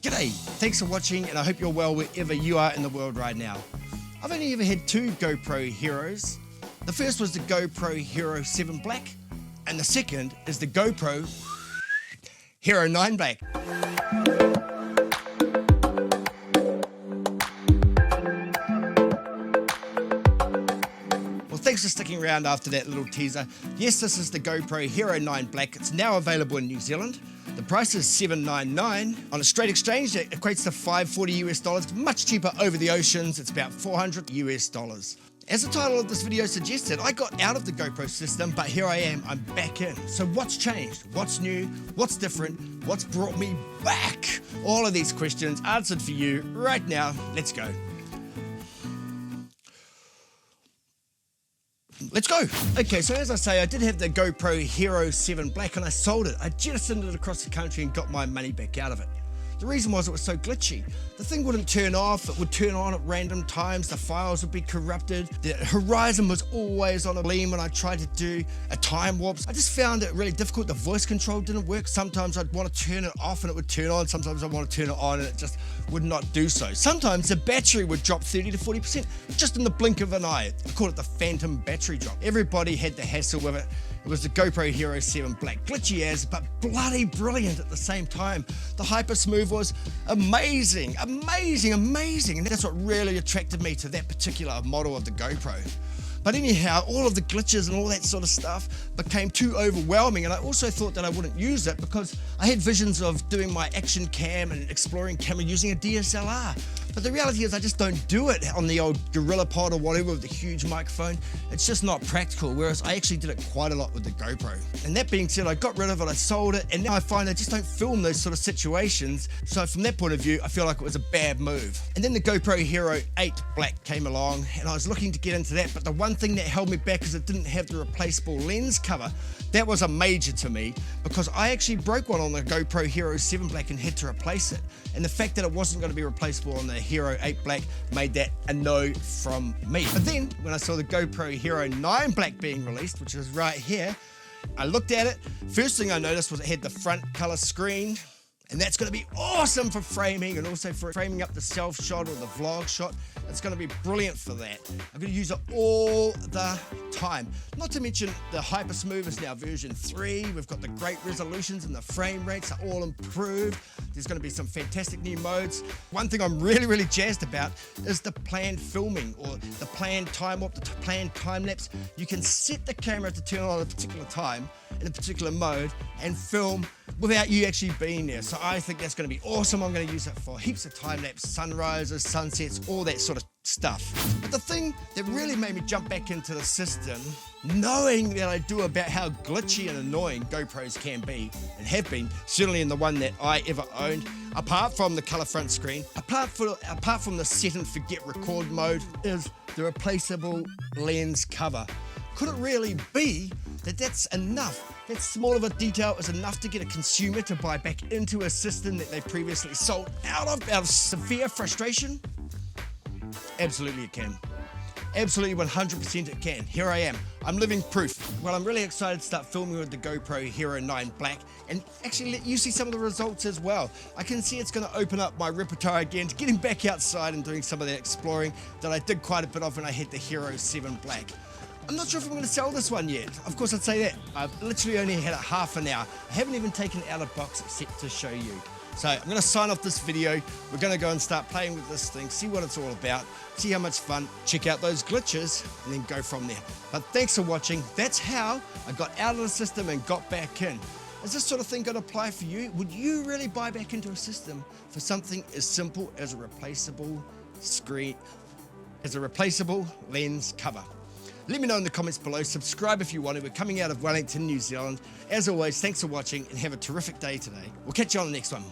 G'day, thanks for watching, and I hope you're well wherever you are in the world right now. I've only ever had two GoPro Heroes. The first was the GoPro Hero 7 Black, and the second is the GoPro Hero 9 Black. Well, thanks for sticking around after that little teaser. Yes, this is the GoPro Hero 9 Black. It's now available in New Zealand. The price is $799. On a straight exchange, that equates to $540 US. Much cheaper over the oceans. It's about $400 US. As the title of this video suggested, I got out of the GoPro system, but here I am, I'm back in. So what's changed? What's new? What's different? What's brought me back? All of these questions answered for you right now. Let's go. Let's go. Okay, so as I say, I did have the GoPro Hero 7 Black and I sold it. I jettisoned it across the country and got my money back out of it. The reason was it was so glitchy. The thing wouldn't turn off, it would turn on at random times, the files would be corrupted, the horizon was always on a beam when I tried to do a time warp. I just found it really difficult. The voice control didn't work. Sometimes I'd want to turn it off and it would turn on. Sometimes I'd want to turn it on and it just would not do so. Sometimes the battery would drop 30 to 40% just in the blink of an eye. I call it the phantom battery drop. Everybody had the hassle with it. It was the GoPro Hero 7 Black, glitchy as, but bloody brilliant at the same time. The hyper smooth was amazing, amazing, amazing. And that's what really attracted me to that particular model of the GoPro. But anyhow, all of the glitches and all that sort of stuff became too overwhelming, and I also thought that I wouldn't use it because I had visions of doing my action cam and exploring camera using a DSLR. But the reality is I just don't do it on the old Gorilla Pod or whatever with the huge microphone. It's just not practical, whereas I actually did it quite a lot with the GoPro. And that being said, I got rid of it, I sold it, and now I find I just don't film those sort of situations. So from that point of view, I feel like it was a bad move. And then the GoPro Hero 8 Black came along, and I was looking to get into that, but the one thing that held me back is it didn't have the replaceable lens cover. That was a major to me because I actually broke one on the GoPro Hero 7 Black and had to replace it. And the fact that it wasn't going to be replaceable on the Hero 8 Black made that a no from me. But then when I saw the GoPro Hero 9 Black being released, which is right here, I looked at it. First thing I noticed was it had the front color screen. And that's going to be awesome for framing and also for framing up the self shot or the vlog shot. It's going to be brilliant for that. I'm going to use it all the time. Not to mention the Hyper Smooth is now version 3. We've got the great resolutions and the frame rates are all improved. There's going to be some fantastic new modes. One thing I'm really jazzed about is the planned filming or the planned time warp, the planned time lapse. You can set the camera to turn on at a particular time in a particular mode and film without you actually being there. So I think that's going to be awesome. I'm going to use it for heaps of time-lapse, sunrises, sunsets, all that sort of stuff. But the thing that really made me jump back into the system, knowing that I do about how glitchy and annoying GoPros can be and have been, certainly in the one that I ever owned, apart from the color front screen, apart from the set and forget record mode, is the replaceable lens cover. Could it really be that that's enough? That small of a detail is enough to get a consumer to buy back into a system that they previously sold out of severe frustration? Absolutely it can. Absolutely 100% it can. Here I am. I'm living proof. Well, I'm really excited to start filming with the GoPro Hero 9 Black and actually let you see some of the results as well. I can see it's going to open up my repertoire again to getting back outside and doing some of that exploring that I did quite a bit of when I had the Hero 7 Black. I'm not sure if I'm going to sell this one yet. Of course, I'd say that. I've literally only had it half an hour. I haven't even taken it out of box except to show you. So I'm going to sign off this video. We're going to go and start playing with this thing, see what it's all about, see how much fun, check out those glitches, and then go from there. But thanks for watching. That's how I got out of the system and got back in. Is this sort of thing going to apply for you? Would you really buy back into a system for something as simple as a replaceable screen, as a replaceable lens cover? Let me know in the comments below. Subscribe if you want to. We're coming out of Wellington, New Zealand. As always, thanks for watching and have a terrific day today. We'll catch you on the next one.